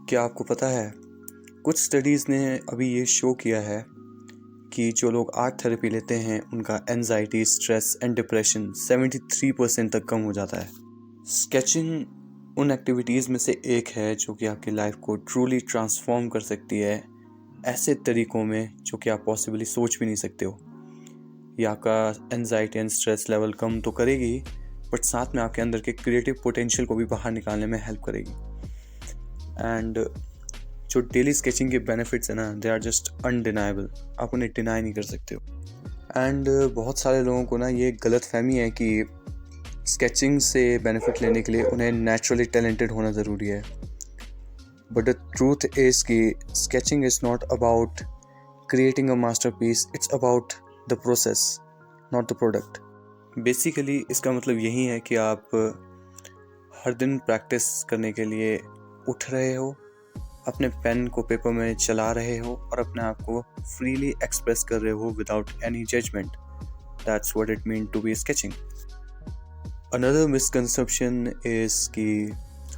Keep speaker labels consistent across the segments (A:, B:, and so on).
A: क्या आपको पता है, कुछ स्टडीज़ ने अभी ये शो किया है कि जो लोग आर्ट थेरेपी लेते हैं उनका एंजाइटी, स्ट्रेस एंड डिप्रेशन 73% तक कम हो जाता है। स्केचिंग उन एक्टिविटीज़ में से एक है जो कि आपकी लाइफ को ट्रूली ट्रांसफॉर्म कर सकती है ऐसे तरीकों में जो कि आप पॉसिबली सोच भी नहीं सकते हो। ये आपका एंजाइटी एंड स्ट्रेस लेवल कम तो करेगी, बट साथ में आपके अंदर के क्रिएटिव पोटेंशियल को भी बाहर निकालने में हेल्प करेगी। एंड जो डेली स्केचिंग के बेनिफिट्स है ना, दे आर जस्ट अनडिनाइबल। आप उन्हें डिनाई नहीं कर सकते हो। एंड बहुत सारे लोगों को ना ये गलत फहमी है कि स्केचिंग से बेनिफिट लेने के लिए उन्हें नेचुरली टैलेंटेड होना ज़रूरी है। बट द ट्रूथ इज़ कि sketching is not about creating a masterpiece, it's about the process, not the product. Basically इसका मतलब यही है कि आप हर दिन प्रैक्टिस करने के लिए उठ रहे हो, अपने पेन को पेपर में चला रहे हो और अपने आप को फ्रीली एक्सप्रेस कर रहे हो without any judgment. That's what it mean to be sketching. Another misconception is कि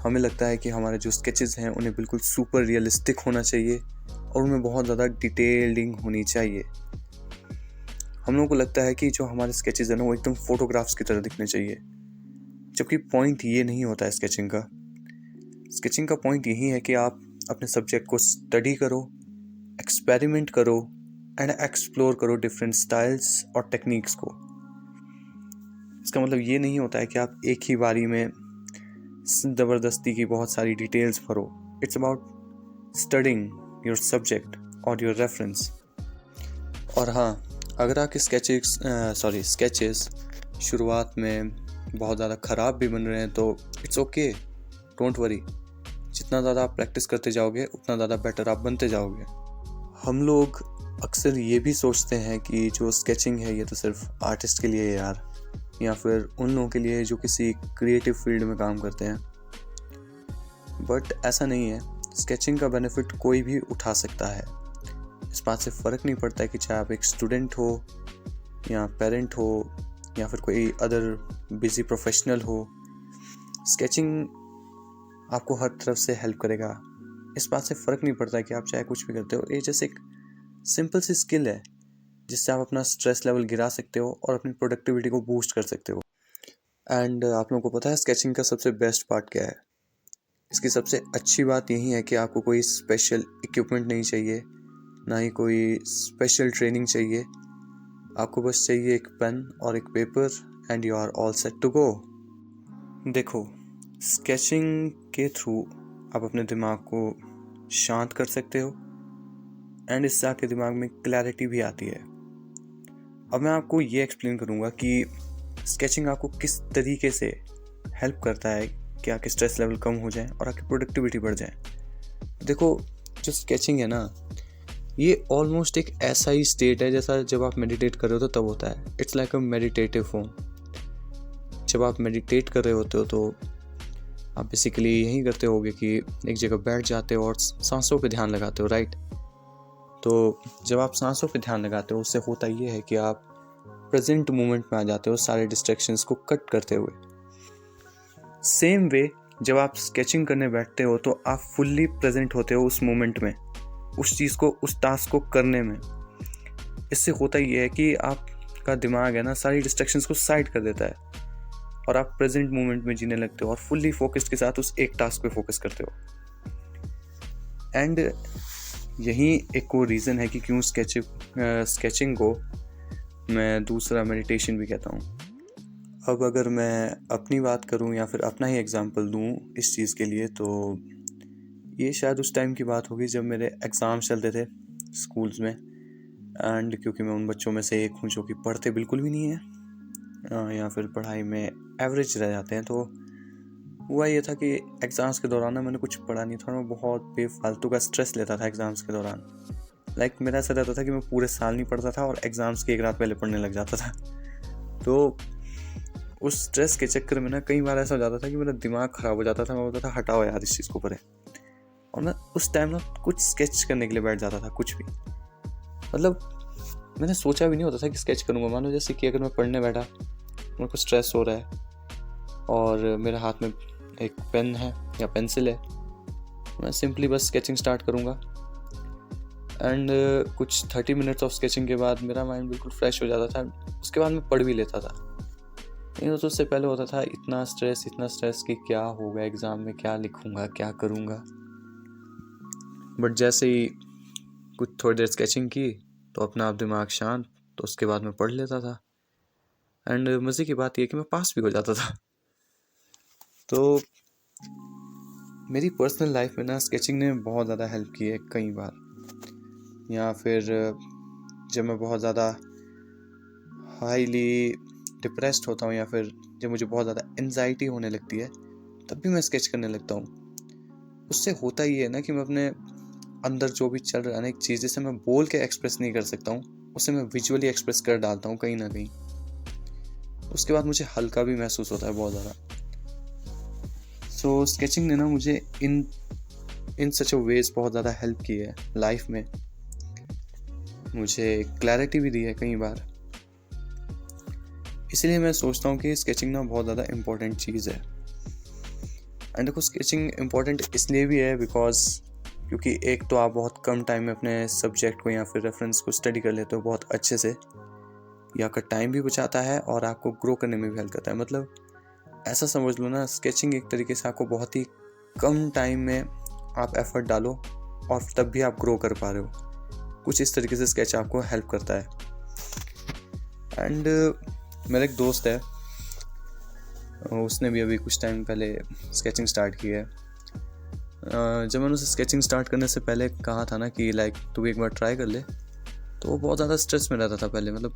A: हमें लगता है कि हमारे जो स्केचेस हैं उन्हें बिल्कुल सुपर रियलिस्टिक होना चाहिए और उनमें बहुत ज़्यादा डिटेलिंग होनी चाहिए। हम लोगों को लगता है कि जो हमारे स्केचेस हैं ना वो एकदम फोटोग्राफ्स की तरह दिखने चाहिए, जबकि पॉइंट ये नहीं होता है स्केचिंग का। स्केचिंग का पॉइंट यही है कि आप अपने सब्जेक्ट को स्टडी करो, एक्सपेरिमेंट करो एंड एक्सप्लोर करो डिफरेंट स्टाइल्स और टेक्निक्स को। इसका मतलब ये नहीं होता है कि आप एक ही बारी में ज़बरदस्ती की बहुत सारी डिटेल्स भरो। It's about studying your subject और योर रेफरेंस। और हाँ, अगर आपके स्केचेस शुरुआत में बहुत ज़्यादा ख़राब भी बन रहे हैं तो इट्स ओके, डोंट वरी। जितना ज़्यादा आप प्रैक्टिस करते जाओगे उतना ज़्यादा बेटर आप बनते जाओगे। हम लोग अक्सर ये भी सोचते हैं कि जो स्केचिंग है ये तो सिर्फ आर्टिस्ट के लिए है यार, या फिर उन लोगों के लिए जो किसी क्रिएटिव फील्ड में काम करते हैं। बट ऐसा नहीं है। स्केचिंग का बेनिफिट कोई भी उठा सकता है। इस बात से फ़र्क नहीं पड़ता है कि चाहे आप एक स्टूडेंट हो या पेरेंट हो या फिर कोई अदर बिजी प्रोफेशनल हो। स्केचिंग आपको हर तरफ से हेल्प करेगा। इस बात से फ़र्क नहीं पड़ता है कि आप चाहे कुछ भी करते हो। ये जैसे एक सिंपल सी स्किल है जिससे आप अपना स्ट्रेस लेवल गिरा सकते हो और अपनी प्रोडक्टिविटी को बूस्ट कर सकते हो। एंड आप लोगों को पता है स्केचिंग का सबसे बेस्ट पार्ट क्या है? इसकी सबसे अच्छी बात यही है कि आपको कोई स्पेशल इक्विपमेंट नहीं चाहिए, ना ही कोई स्पेशल ट्रेनिंग चाहिए। आपको बस चाहिए एक पेन और एक paper and you are all set to go. देखो, स्केचिंग के थ्रू आप अपने दिमाग को शांत कर सकते हो एंड इससे आपके दिमाग में क्लैरिटी भी आती है। अब मैं आपको ये एक्सप्लेन करूँगा कि स्केचिंग आपको किस तरीके से हेल्प करता है कि आपके स्ट्रेस लेवल कम हो जाए और आपकी प्रोडक्टिविटी बढ़ जाए। देखो, जो स्केचिंग है ना, ये ऑलमोस्ट एक ऐसा ही स्टेट है जैसा जब आप मेडिटेट कर रहे हो तो तब होता है। It's like a meditative form. जब आप मेडिटेट कर रहे होते हो तो आप बेसिकली यही करते होगे कि एक जगह बैठ जाते हो और सांसों पे ध्यान लगाते हो, राइट? तो जब आप सांसों पे ध्यान लगाते हो उससे होता ये है कि आप प्रेजेंट मोमेंट में आ जाते हो, सारे डिस्ट्रैक्शंस को कट करते हुए। सेम वे जब आप स्केचिंग करने बैठते हो तो आप फुल्ली प्रेजेंट होते हो उस मोमेंट में, उस चीज़ को, उस टास्क को करने में। इससे होता ये है कि आपका दिमाग है ना सारी डिस्ट्रैक्शंस को साइड कर देता है और आप प्रेजेंट मोमेंट में जीने लगते हो और फुल्ली फोकस्ड के साथ उस एक टास्क पे फोकस करते हो। एंड यही एक और रीज़न है कि क्यों स्केचिंग को मैं दूसरा मेडिटेशन भी कहता हूँ। अब अगर मैं अपनी बात करूँ या फिर अपना ही एग्जांपल दूँ इस चीज़ के लिए, तो ये शायद उस टाइम की बात होगी जब मेरे एग्ज़ाम्स चलते थे स्कूल्स में। एंड क्योंकि मैं उन बच्चों में से एक हूँ जो कि पढ़ते बिल्कुल भी नहीं है या फिर पढ़ाई में एवरेज रह जाते हैं, तो हुआ ये था कि एग्ज़ाम्स के दौरान ना मैंने कुछ पढ़ा नहीं था। मैं बहुत बेफालतू का स्ट्रेस लेता था एग्ज़ाम्स के दौरान। मेरा ऐसा रहता था कि मैं पूरे साल नहीं पढ़ता था और एग्ज़ाम्स की एक रात पहले पढ़ने लग जाता था। तो उस स्ट्रेस के चक्कर में ना कई बार ऐसा हो जाता था कि मेरा दिमाग ख़राब हो जाता था। मैं बोलता था हटाओ यार इस चीज़ को परे, और मैं उस टाइम ना कुछ स्केच करने के लिए बैठ जाता था। कुछ भी, मैंने सोचा भी नहीं होता था कि स्केच करूँगा। मानो जैसे कि अगर मैं पढ़ने बैठा, मेरे को स्ट्रेस हो रहा है और मेरे हाथ में एक पेन है या पेंसिल है, मैं सिंपली बस स्केचिंग स्टार्ट करूँगा एंड कुछ 30 मिनट्स ऑफ स्केचिंग के बाद मेरा माइंड बिल्कुल फ्रेश हो जाता था। उसके बाद मैं पढ़ भी लेता था। नहीं तो उससे पहले होता था इतना स्ट्रेस कि क्या होगा एग्ज़ाम में, क्या लिखूँगा, क्या करूँगा। बट जैसे ही कुछ थोड़ी देर स्केचिंग की तो अपना आप दिमाग शांत, तो उसके बाद मैं पढ़ लेता था एंड मज़े की बात यह कि मैं पास भी हो जाता था। तो मेरी पर्सनल लाइफ में ना स्केचिंग ने बहुत ज़्यादा हेल्प की है कई बार, या फिर जब मैं बहुत ज़्यादा हाईली डिप्रेस्ड होता हूँ या फिर जब मुझे बहुत ज़्यादा एंजाइटी होने लगती है तब भी मैं स्केच करने लगता हूँ। उससे होता ही है ना कि मैं अपने अंदर जो भी चल रहा है ना, एक चीज़ जिसे मैं बोल के एक्सप्रेस नहीं कर सकता हूँ उसे मैं विजुअली एक्सप्रेस कर डालता हूँ कहीं ना कहीं। उसके बाद मुझे हल्का भी महसूस होता है बहुत ज़्यादा। सो स्केचिंग ने ना मुझे इन सच अ वेज बहुत ज़्यादा हेल्प की है लाइफ में। मुझे क्लैरिटी भी दी है कई बार। इसलिए मैं सोचता हूँ कि स्केचिंग ना बहुत ज़्यादा इम्पोर्टेंट चीज़ है। एंड देखो स्केचिंग इम्पोर्टेंट इसलिए भी है क्योंकि एक तो आप बहुत कम टाइम में अपने सब्जेक्ट को या फिर रेफरेंस को स्टडी कर लेते हो बहुत अच्छे से, या आपका टाइम भी बचाता है और आपको ग्रो करने में भी हेल्प करता है। मतलब ऐसा समझ लो ना, स्केचिंग एक तरीके से आपको बहुत ही कम टाइम में आप एफर्ट डालो और तब भी आप ग्रो कर पा रहे हो। कुछ इस तरीके से स्केच आपको हेल्प करता है। एंड मेरा एक दोस्त है, उसने भी अभी कुछ टाइम पहले स्केचिंग स्टार्ट की है। जब मैंने उसे स्केचिंग स्टार्ट करने से पहले कहा था ना कि लाइक तू एक बार ट्राई कर ले, तो वो बहुत ज़्यादा स्ट्रेस में रहता था पहले। मतलब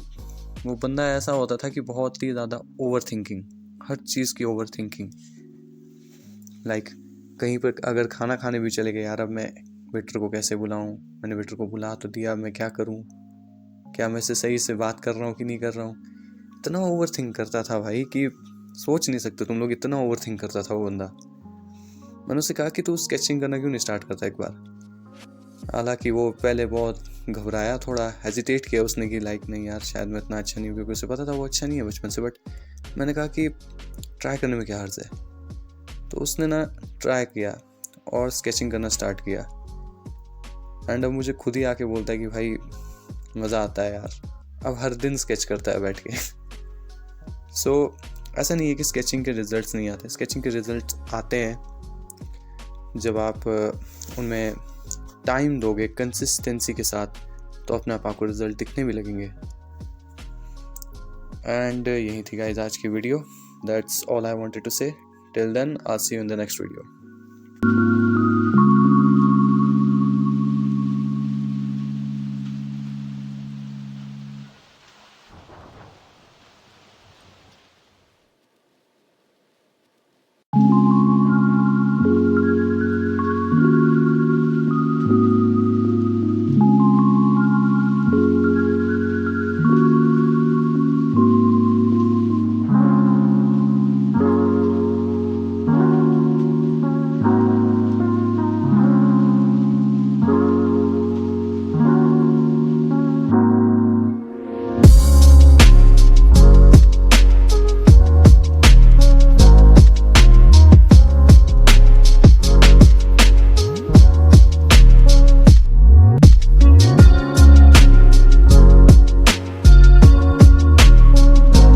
A: वो बंदा ऐसा होता था कि बहुत ही ज़्यादा ओवर थिंकिंग, हर चीज़ की ओवर थिंकिंग। लाइक कहीं पर अगर खाना खाने भी चले गए, यार अब मैं वेटर को कैसे बुलाऊं, मैंने वेटर को बुला तो दिया, मैं क्या करूं, क्या मैं इससे सही से बात कर रहा हूं कि नहीं कर रहा हूं। इतना ओवर थिंक करता था भाई कि सोच नहीं सकते तुम लोग, इतना ओवर थिंक करता था वो बंदा। मैंने उससे कहा कि तू स्केचिंग करना क्यों नहीं स्टार्ट करता एक बार। हालांकि वो पहले बहुत घबराया, थोड़ा हेजिटेट किया उसने कि लाइक नहीं यार शायद मैं इतना अच्छा नहीं हूँ, क्योंकि उसे पता था वो अच्छा नहीं है बचपन से। बट मैंने कहा कि ट्राई करने में क्या हर्ज है। तो उसने ना ट्राई किया और स्केचिंग करना स्टार्ट किया। एंड अब मुझे खुद ही आके बोलता है कि भाई मज़ा आता है यार, अब हर दिन स्केच करता है बैठ के। सो ऐसा नहीं है कि स्केचिंग के रिजल्ट्स नहीं आते, स्केचिंग के रिजल्ट्स आते हैं जब आप उनमें टाइम दोगे कंसिस्टेंसी के साथ, तो अपने आप आपको रिजल्ट दिखने भी लगेंगे। एंड यही थी गाइस आज की video. That's all I wanted to say. Till then I see you in the next video.